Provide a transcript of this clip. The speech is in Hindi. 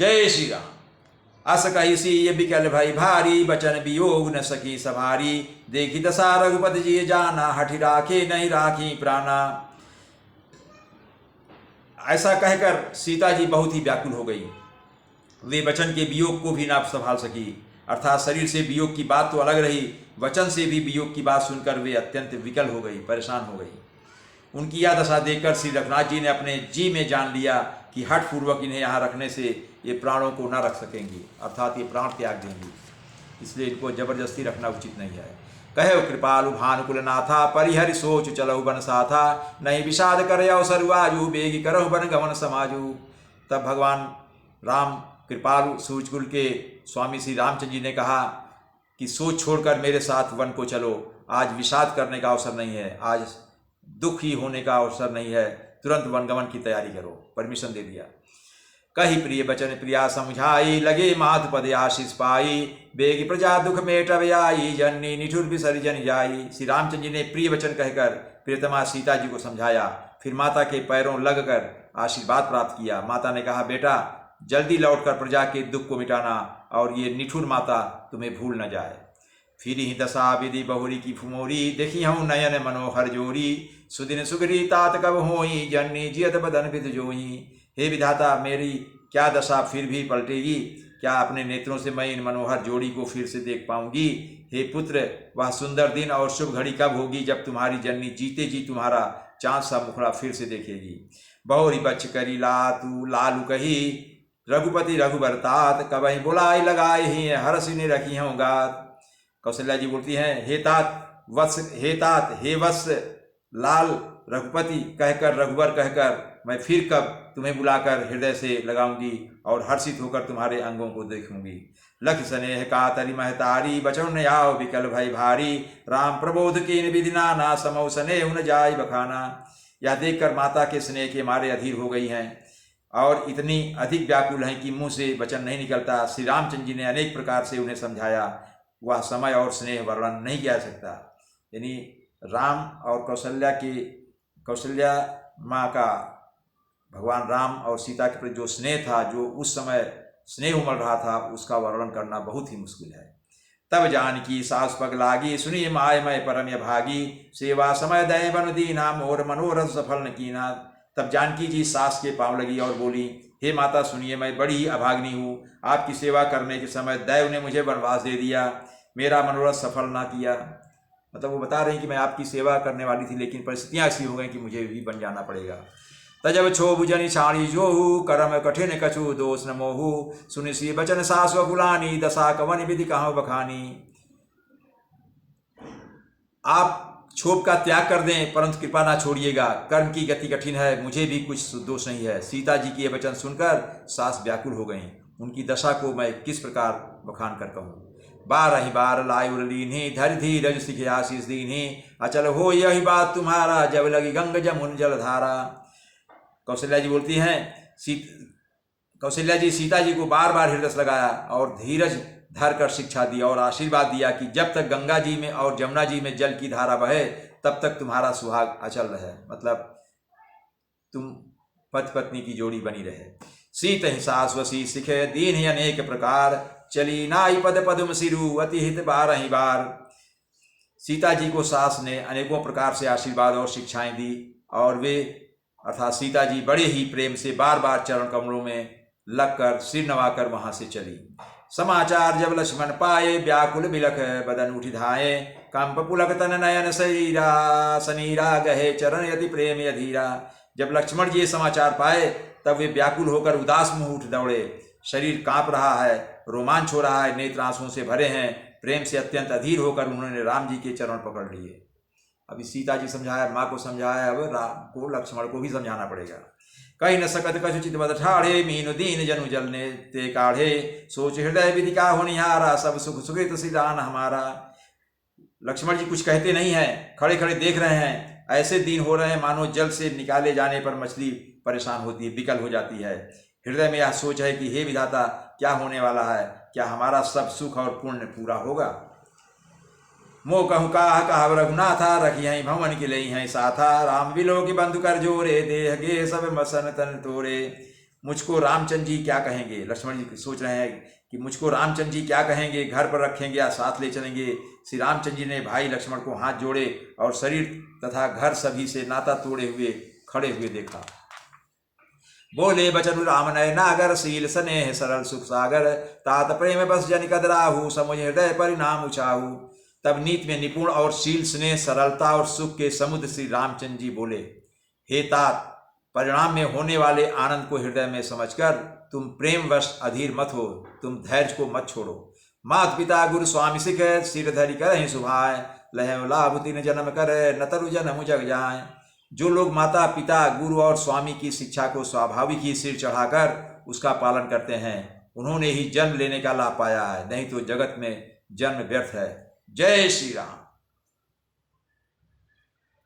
जय श्री राम। अस कही सी ये बिकल भई भारी, बचन वियोग न सकी सवारी। देखी दशा रघुपति जी जाना, हठि राखे नहीं राखी प्राणा। ऐसा कहकर सीता जी बहुत ही व्याकुल हो गई। वे वचन के वियोग को भी ना संभाल सकी, अर्थात शरीर से वियोग की बात तो अलग रही, वचन से भी वियोग की बात सुनकर वे अत्यंत विकल हो गई, परेशान हो गई। उनकी यह दशा देखकर श्री रघुनाथ जी ने अपने जी में जान लिया कि हठपूर्वक इन्हें यहाँ रखने से ये प्राणों को न रख सकेंगी, अर्थात ये प्राण त्याग देंगी, इसलिए इनको जबरदस्ती रखना उचित नहीं है। कहे कृपालु भानुकुल नाथा, परिहरि सोच चलहु बन साथा। नहीं विषाद कर अवसरु आजू, बेगी करहु बन गमन समाजू। तब भगवान राम कृपालु सूर्यकुल के स्वामी श्री रामचंद्र जी ने कहा कि सोच छोड़कर मेरे साथ वन को चलो। आज विषाद करने का अवसर नहीं है, आज दुखी होने का अवसर नहीं है, तुरंत वनगमन की तैयारी करो। परमिशन दे दिया। कही प्रिय बचन प्रिया समझाई, लगे मात पद आशीष पाई। बेगी प्रजा दुख मेटव आई, जननी निठुर विसर्जन जाई। श्री रामचंद्र जी ने प्रिय वचन कहकर प्रियतमा सीता जी को समझाया, फिर माता के पैरों लगकर आशीर्वाद प्राप्त किया। माता ने कहा, बेटा जल्दी लौटकर प्रजा के दुख को मिटाना, और ये निठुर माता तुम्हें भूल न जाए। फिर ही दशा विधि बहुरी की फुमोरी, देखी हूँ नयन मनोहर जोरी। सुदिन सुगरी तात कब होई, जननी जियत बदन विध जोई। हे विधाता, मेरी क्या दशा फिर भी पलटेगी? क्या अपने नेत्रों से मैं इन मनोहर जोड़ी को फिर से देख पाऊंगी? हे पुत्र, वह सुंदर दिन और शुभ घड़ी कब होगी जब तुम्हारी जननी जीते जी तुम्हारा चांद सा मुखड़ा फिर से देखेगी? बहुरी बच्च करी लातू लालू कही, रघुपति रघुबर तात। कबही बुलाई लगाए ही हरसि ने रखी हूँ गात। कौशल्या जी बोलती हैं, हे तात हे वत्स लाल रघुपति कहकर, रघुबर कहकर मैं फिर कब तुम्हें बुलाकर हृदय से लगाऊंगी और हर्षित होकर तुम्हारे अंगों को देखूंगी। लख स्नेह का तरी महतारी, बचन आओ विकल भय भारी। राम प्रबोध की विधि नाना, समौ स्नेह न जाय बखाना। यह देखकर माता के स्नेह के मारे अधीर हो गई हैं और इतनी अधिक व्याकुल हैं कि मुंह से वचन नहीं निकलता। श्री रामचंद्र जी ने अनेक प्रकार से उन्हें समझाया, वह समय और स्नेह वर्णन नहीं किया सकता। यानी राम और कौशल्या माँ का भगवान राम और सीता के प्रति जो स्नेह था, जो उस समय स्नेह उमड़ रहा था, उसका वर्णन करना बहुत ही मुश्किल है। तब जानकी सास पग लागी, सुनी माय मैं परम भागी। सेवा समय दय बन दीना, मोर मनोरथ सफल न कीना। तब जानकी जी सास के पांव लगी और बोली, हे माता सुनिए, मैं बड़ी ही अभाग्नी हूँ। आपकी सेवा करने के समय दैव ने मुझे वनवास दे दिया, मेरा मनोरथ सफल ना किया। मतलब वो बता रही कि मैं आपकी सेवा करने वाली थी, लेकिन परिस्थितियाँ ऐसी हो गई कि मुझे भी बन जाना पड़ेगा। तजब क्षोभ जनि छाणी जोहू, करम कठिन कछु दोष न मोहू। सुनि सी बचन सास वकुलानी, दशा कवन विधि कहाँ बखानी। आप क्षोभ का त्याग कर दें, परंतु कृपा ना छोड़िएगा, कर्म की गति कठिन है, मुझे भी कुछ दोष नहीं है। सीता जी के ये वचन सुनकर सास व्याकुल हो गईं। उनकी दशा को मैं किस प्रकार बखान कर कहूँ। बारहि बार लायुर लीन्ही, धरि धीरज सिखे आशीष दीन्ही। अचल हो यही बात तुम्हारा, जब लगी गंग जमुन जलधारा। कौशल्या जी बोलती हैं, कौशल्या जी सीता जी को बार बार हृदय लगाया और धीरज धर कर शिक्षा दी और आशीर्वाद दिया कि जब तक गंगा जी में और जमुना जी में जल की धारा बहे, तब तक तुम्हारा सुहाग अचल रहे, मतलब तुम पति पत्नी की जोड़ी बनी रहे। सीत ही सास वसी सिखे, दीन ही अनेक प्रकार। चली नाई पद पदुम सिरु, अति हित बारहि बार। सीता जी को सास ने अनेकों प्रकार से आशीर्वाद और शिक्षाएं दी और वे अर्थात सीता जी बड़े ही प्रेम से बार बार चरण कमलों में लगकर सिर नवाकर वहां से चली। समाचार जब लक्ष्मण पाए, व्याकुल बिलख बदन उठि धाये। कंप पुलक तन नयन शरीरा, सनीरा गहे चरण यदि प्रेम अधीरा। जब लक्ष्मण जी ये समाचार पाए, तब वे व्याकुल होकर उदास मुंह उठ दौड़े। शरीर कांप रहा है, रोमांच हो रहा है, नेत्र आंसुओं से भरे हैं। प्रेम से अत्यंत अधीर होकर उन्होंने राम जी के चरण पकड़ लिए। अभी सीता जी समझाया, माँ को समझाया, अब राम को लक्ष्मण को भी समझाना पड़ेगा। कहीं न सकत कछु चित बद ठाढ़े, मीनु दीन जनु जलने ते काढ़े। सोच हृदय विधि का होनिहारा, सब सुख सुखित सिदान हमारा। लक्ष्मण जी कुछ कहते नहीं हैं, खड़े खड़े देख रहे हैं। ऐसे दिन हो रहे हैं मानो जल से निकाले जाने पर मछली परेशान होती है, विकल हो जाती है। हृदय में यह सोच है कि हे विधाता, क्या होने वाला है? क्या हमारा सब सुख और पुण्य पूरा होगा? मोह कहूँ कहा रघुनाथा, रखी हैं भवन के लई हैं साथा। राम बिलो की बंधु कर जोरे, देह गे सब मसन तन तोरे। मुझको रामचंद्र जी क्या कहेंगे। लक्ष्मण जी सोच रहे हैं कि मुझको रामचंद्र जी क्या कहेंगे, घर पर रखेंगे या साथ ले चलेंगे। श्री रामचंद्र जी ने भाई लक्ष्मण को हाथ जोड़े और शरीर तथा घर सभी से नाता तोड़े हुए खड़े हुए देखा। बोले बचन राम नय नागर, शील स्नेह सरल सुख सागर, तात प्रेम बस जन कदराहु, समुझ हृदय परिणाम उचाहु। तब नीति में निपुण और शील स्नेह सरलता और सुख के समुद्र श्री रामचंद्र जी बोले, हे तात, परिणाम में होने वाले आनंद को हृदय में समझकर तुम प्रेमवश अधीर मत हो, तुम धैर्य को मत छोड़ो। मात पिता गुरु स्वामी सिख, सिर धरि करहि सुभाय, लहु लाभ तीन जन्म कर, न तरु जन्म जग जाय। जो लोग माता पिता गुरु और स्वामी की शिक्षा को स्वाभाविक ही सिर चढ़ाकर उसका पालन करते हैं, उन्होंने ही जन्म लेने का लाभ पाया है, नहीं तो जगत में जन्म व्यर्थ है। जय श्री राम।